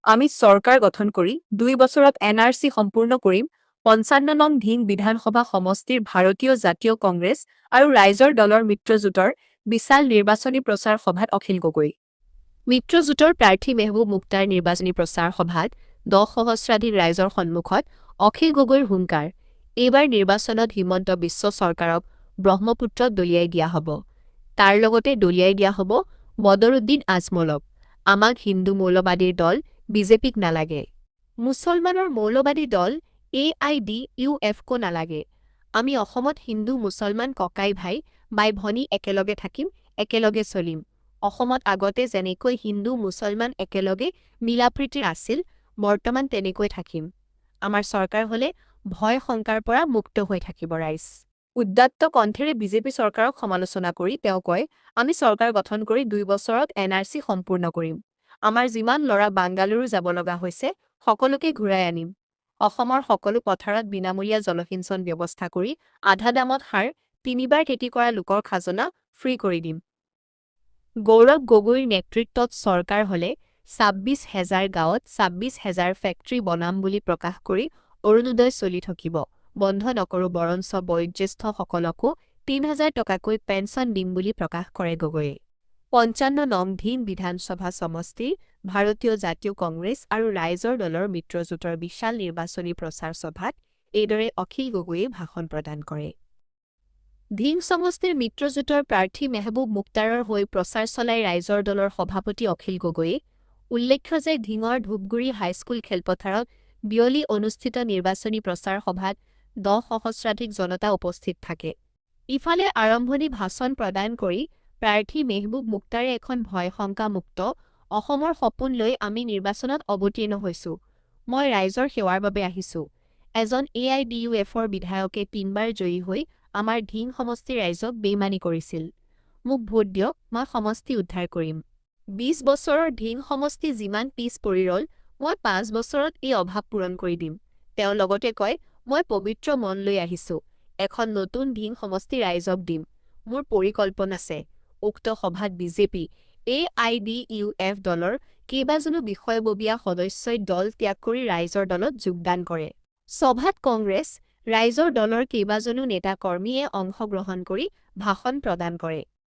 আমি চৰকাৰ গঠন কৰি ২ বছৰত NRC সম্পূৰ্ণ কৰিম। ৫৫ নং ধিং বিধানসভা সমষ্টিৰ ভাৰতীয় জাতীয় কংগ্ৰেছ আৰু ৰাইজৰ দলৰ মিত্ৰজোঁটৰ বিশাল নিৰ্বাচনী প্ৰচাৰ সভাত অখিল গগৈ। মিত্ৰজোঁটৰ প্ৰাৰ্থী মেহবুব মুক্তাৰ নিৰ্বাচনী প্ৰচাৰ সভাত ১০ সহস্ৰাধিক ৰাইজৰ সন্মুখত অখিল গগৈৰ হুংকাৰ। এইবাৰ নিৰ্বাচনত হিমন্ত বিশ্ব চৰকাৰক ব্ৰহ্মপুত্ৰত দলিয়াই দিয়া হ'ব। তাৰ লগতে দলিয়াই দিয়া হ'ব বদৰুদ্দিন আজমলক। আমাক হিন্দু মৌলবাদীৰ দল বিজেপিক নালাগে। মুছলমানৰ মৌলবাদী দল AIDUFকো নালাগে। আমি অসমত হিন্দু মুছলমান ককাই ভাই বাই ভনী একেলগে থাকিম, একেলগে চলিম। অসমত আগতে যেনেকৈ হিন্দু মুছলমান একেলগে মিলাপ্ৰীতিৰ আছিল, বৰ্তমান তেনেকৈ থাকিম। আমাৰ চৰকাৰ হ'লে ভয় শংকাৰ পৰা মুক্ত হৈ থাকিব ৰাইজ। উদাত্ত কণ্ঠেৰে বিজেপি চৰকাৰক সমালোচনা কৰি তেওঁ কয়, আমি চৰকাৰ গঠন কৰি ২ বছৰত NRC সম্পূৰ্ণ কৰিম। আমাৰ যিমান ল'ৰা বাংগালুৰু যাব লগা হৈছে, সকলোকে ঘূৰাই আনিম। অসমৰ সকলো পথাৰত বিনামূলীয়া জলসিঞ্চন ব্যৱস্থা কৰি আধা দামত সাৰ, ৩বাৰ খেতি কৰা লোকৰ খাজনা ফ্ৰী কৰি দিম। গৌৰৱ গগৈৰ নেতৃত্বত চৰকাৰ হ'লে ২৬,০০০ গাঁৱত ২৬,০০০ ফেক্টৰী বনাম বুলি প্ৰকাশ কৰি অৰুণোদয় চলি থাকিব। বন্ধ নকৰোঁ বৰঞ্চ বয়োজ্যেষ্ঠসকলকো ৩,০০০ টকাকৈ পেঞ্চন দিম বুলি প্ৰকাশ কৰে গগৈয়ে। ৫৫ নং ধিং বিধানসভা সমষ্টিৰ ভাৰতীয় জাতীয় কংগ্ৰেছ আৰু ৰাইজৰ দলৰ মিত্ৰজোঁটৰ বিশাল নিৰ্বাচনী প্ৰচাৰ সভাত এইদৰে অখিল গগৈয়ে ভাষণ প্ৰদান কৰে। ধিং সমষ্টিৰ মিত্ৰজোঁটৰ প্ৰাৰ্থী মেহবুব মুক্তাৰৰ হৈ প্ৰচাৰ চলাই ৰাইজৰ দলৰ সভাপতি অখিল গগৈয়ে। উল্লেখ্য যে ধিঙৰ ধূপগুৰি হাইস্কুল খেলপথাৰত বিয়লি অনুষ্ঠিত নিৰ্বাচনী প্ৰচাৰ সভাত ১০ সহস্ৰাধিক জনতা উপস্থিত থাকে। ইফালে আৰম্ভণি ভাষণ প্ৰদান কৰি প্ৰাৰ্থী মেহবুব মুক্তাৰে এখন ভয়-শংকা-মুক্ত অসমৰ সপোন লৈ আমি নিৰ্বাচনত অৱতীৰ্ণ হৈছোঁ। মই ৰাইজৰ সেৱাৰ বাবে আহিছোঁ। এজন AIDUFৰ বিধায়কে ৩বাৰ জয়ী হৈ আমাৰ ধিং সমষ্টিৰ ৰাইজক বেইমানি কৰিছিল। মোক ভোট দিয়ক, মই সমষ্টি উদ্ধাৰ কৰিম। ২০ বছৰৰ ধিং সমষ্টি যিমান পিছ পৰি ৰ'ল, মই ৫ বছৰত এই অভাৱ পূৰণ কৰি দিম। তেওঁ লগতে কয়, মই পবিত্ৰ মন লৈ আহিছোঁ। এখন নতুন ধিং সমষ্টি ৰাইজক দিম। মোৰ পৰিকল্পনা আছে। উক্ত সভাত বিজেপি, AIDUF দলৰ কেইবাজনো বিষয়ববীয়া সদস্যই দল ত্যাগ কৰি ৰাইজৰ দলত যোগদান কৰে। সভাত কংগ্ৰেছ, ৰাইজৰ দলৰ কেইবাজনো নেতা-কৰ্মীয়ে অংশগ্ৰহণ কৰি ভাষণ প্ৰদান কৰে।